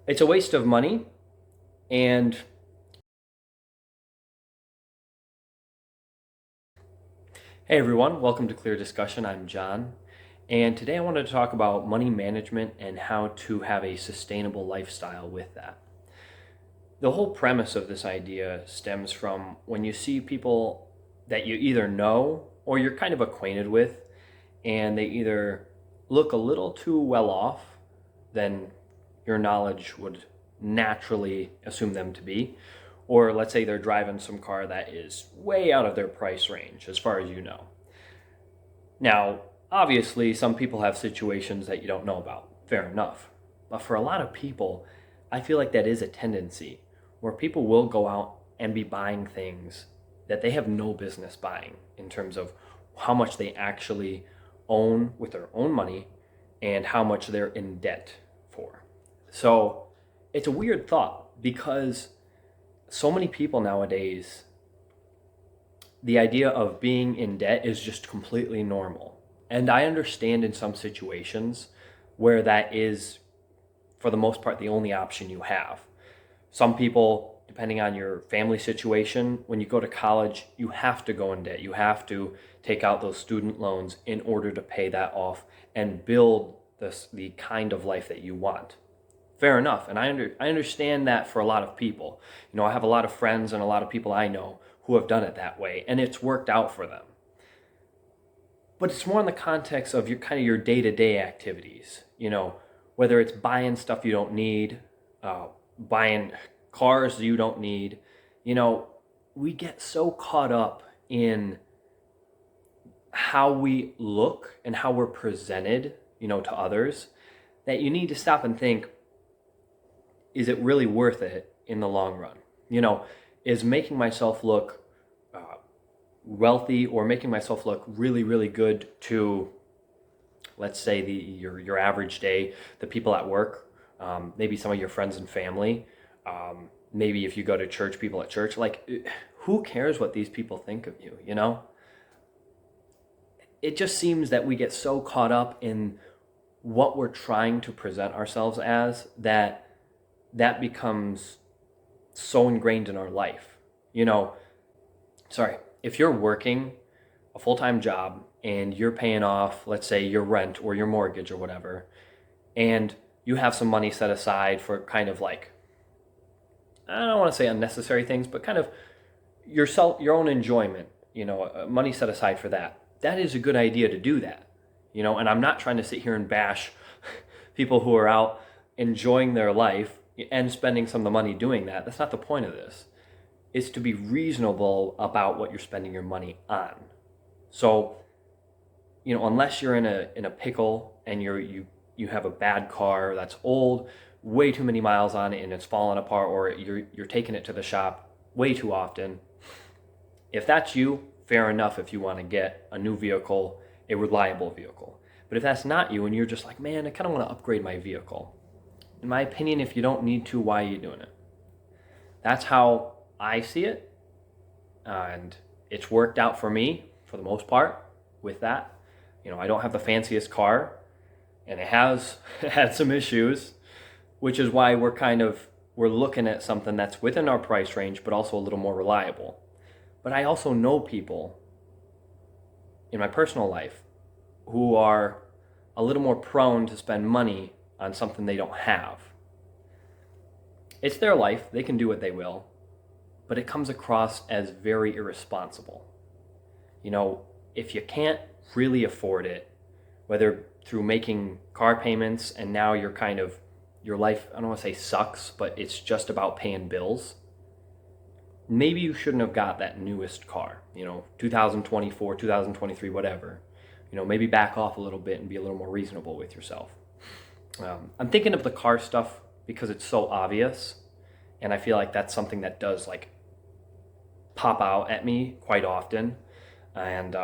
It's a waste of money. And hey everyone, welcome to Clear Discussion. I'm John. And today I wanted to talk about money management and how to have a sustainable lifestyle with that. The whole premise of this idea stems from when you see people that you either know or you're kind of acquainted with, and they either look a little too well off than your knowledge would naturally assume them to be, or let's say they're driving some car that is way out of their price range as far as you know. Now, obviously, some people have situations that you don't know about. Fair enough. But for a lot of people, I feel like that is a tendency where people will go out and be buying things that they have no business buying in terms of how much they actually own with their own money and how much they're in debt for. So it's a weird thought because so many people nowadays, the idea of being in debt is just completely normal. And I understand in some situations where that is, for the most part, the only option you have. Some people, depending on your family situation, when you go to college, you have to go in debt. You have to take out those student loans in order to pay that off and build the kind of life that you want. Fair enough. And I understand that for a lot of people. You know, I have a lot of friends and a lot of people I know who have done it that way, and it's worked out for them. But it's more in the context of your kind of your day-to-day activities. You know, whether it's buying stuff you don't need, buying cars you don't need. You know, we get so caught up in how we look and how we're presented, to others, that you need to stop and think, is it really worth it in the long run? Is making myself look uh, wealthy or making myself look really, really good to, let's say, your average day, the people at work, maybe some of your friends and family, maybe if you go to church, people at church, like, who cares what these people think of you, It just seems that we get so caught up in what we're trying to present ourselves as that becomes so ingrained in our life. You know, sorry, if you're working a full-time job and you're paying off, let's say, your rent or your mortgage or whatever, and you have some money set aside for kind of like, I don't want to say unnecessary things, but kind of your own enjoyment, money set aside for that. That is a good idea to do that. And I'm not trying to sit here and bash people who are out enjoying their life and spending some of the money doing that. That's not the point of this. It's to be reasonable about what you're spending your money on. So, unless you're in a pickle and you have a bad car that's old, way too many miles on it and it's falling apart, or you're taking it to the shop way too often. If that's you, fair enough if you want to get a new vehicle, a reliable vehicle. But if that's not you and you're just like, man, I kind of want to upgrade my vehicle, in my opinion, if you don't need to, why are you doing it? That's how I see it. And it's worked out for me for the most part with that. I don't have the fanciest car and it has had some issues, which is why we're looking at something that's within our price range, but also a little more reliable. But I also know people in my personal life who are a little more prone to spend money on something they don't have. It's their life, they can do what they will, but it comes across as very irresponsible. If you can't really afford it, whether through making car payments and now your life, I don't want to say sucks, but it's just about paying bills, maybe you shouldn't have got that newest car, 2024, 2023, whatever. Maybe back off a little bit and be a little more reasonable with yourself. I'm thinking of the car stuff because it's so obvious, and I feel like that's something that does like pop out at me quite often, and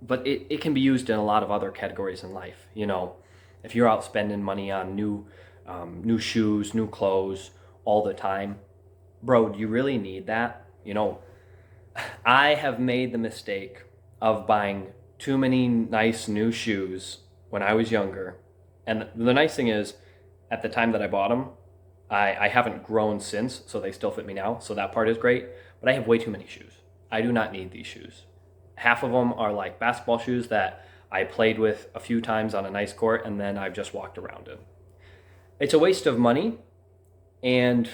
but it can be used in a lot of other categories in life. If you're out spending money on new shoes, new clothes all the time, bro, do you really need that? I have made the mistake of buying too many nice new shoes when I was younger. And the nice thing is, at the time that I bought them. I haven't grown since, so they still fit me now. So that part is great. But I have way too many shoes. I do not need these shoes. Half of them are like basketball shoes that I played with a few times on a nice court, and then I've just walked around in. It's a waste of money, and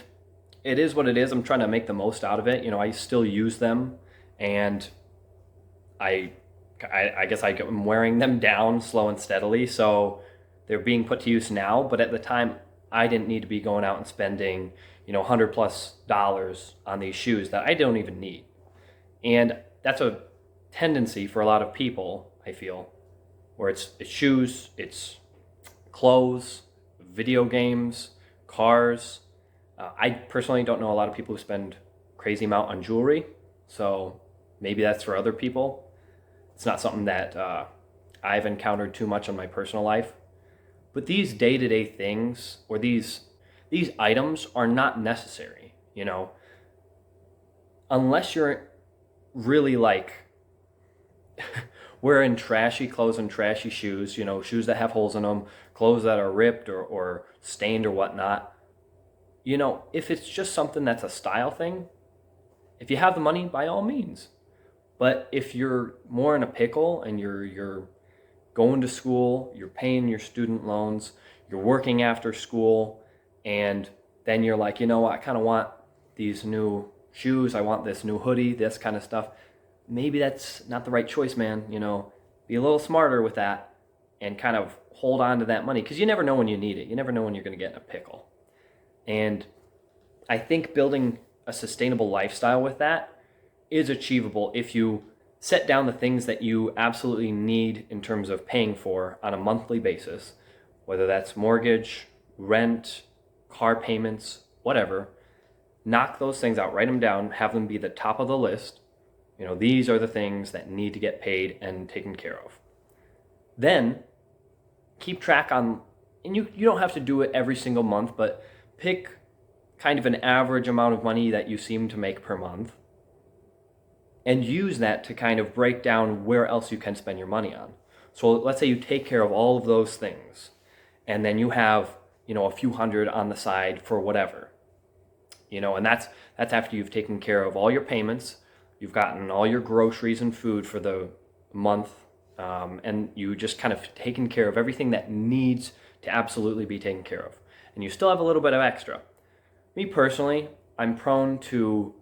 it is what it is. I'm trying to make the most out of it. You know, I still use them, and I guess I'm wearing them down slow and steadily. So they're being put to use now, but at the time, I didn't need to be going out and spending, $100+ on these shoes that I don't even need. And that's a tendency for a lot of people, I feel, where it's shoes, it's clothes, video games, cars. I personally don't know a lot of people who spend crazy amount on jewelry, so maybe that's for other people. It's not something that I've encountered too much in my personal life. But these day-to-day things, or these items, are not necessary, unless you're really like wearing trashy clothes and trashy shoes, shoes that have holes in them, clothes that are ripped or stained or whatnot. If it's just something that's a style thing, if you have the money, by all means. But if you're more in a pickle and you're going to school, you're paying your student loans, you're working after school, and then you're like, I kind of want these new shoes, I want this new hoodie, this kind of stuff. Maybe that's not the right choice, man. Be a little smarter with that and kind of hold on to that money, because you never know when you need it. You never know when you're going to get in a pickle. And I think building a sustainable lifestyle with that is achievable if you set down the things that you absolutely need in terms of paying for on a monthly basis, whether that's mortgage, rent, car payments, whatever. Knock those things out, write them down, have them be the top of the list. These are the things that need to get paid and taken care of. Then keep track on, and you don't have to do it every single month, but pick kind of an average amount of money that you seem to make per month, and use that to kind of break down where else you can spend your money on. So let's say you take care of all of those things, and then you have, a few hundred on the side for whatever, and that's after you've taken care of all your payments, you've gotten all your groceries and food for the month, and you just kind of taken care of everything that needs to absolutely be taken care of. And you still have a little bit of extra. Me personally, I'm prone to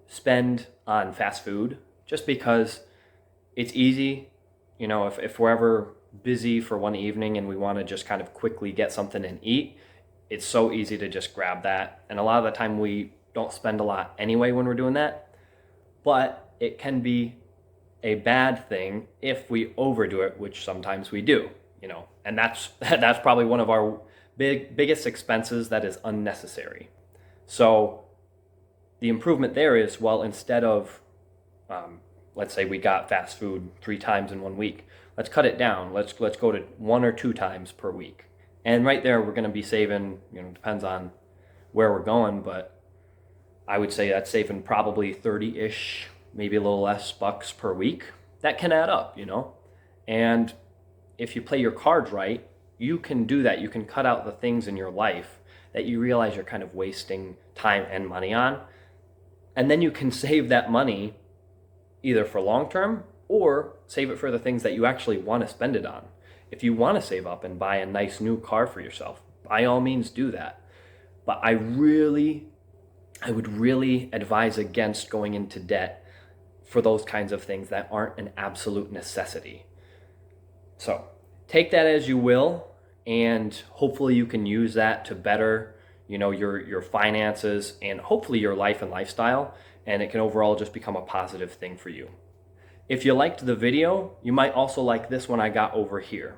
spend on fast food just because it's easy. If we're ever busy for one evening and we want to just kind of quickly get something and eat, it's so easy to just grab that. And a lot of the time we don't spend a lot anyway when we're doing that. But it can be a bad thing if we overdo it, which sometimes we do, and that's probably one of our biggest expenses that is unnecessary. So the improvement there is, well, instead of, let's say we got fast food 3 times in 1 week, let's cut it down. Let's go to 1 or 2 times per week. And right there, we're going to be saving, depends on where we're going, but I would say that's saving probably 30-ish, maybe a little less bucks per week. That can add up, And if you play your cards right, you can do that. You can cut out the things in your life that you realize you're kind of wasting time and money on. And then you can save that money either for long term or save it for the things that you actually want to spend it on. If you want to save up and buy a nice new car for yourself, by all means do that. But I would really advise against going into debt for those kinds of things that aren't an absolute necessity. So take that as you will, and hopefully you can use that to better, your finances and hopefully your life and lifestyle, and it can overall just become a positive thing for you. If you liked the video, you might also like this one I got over here.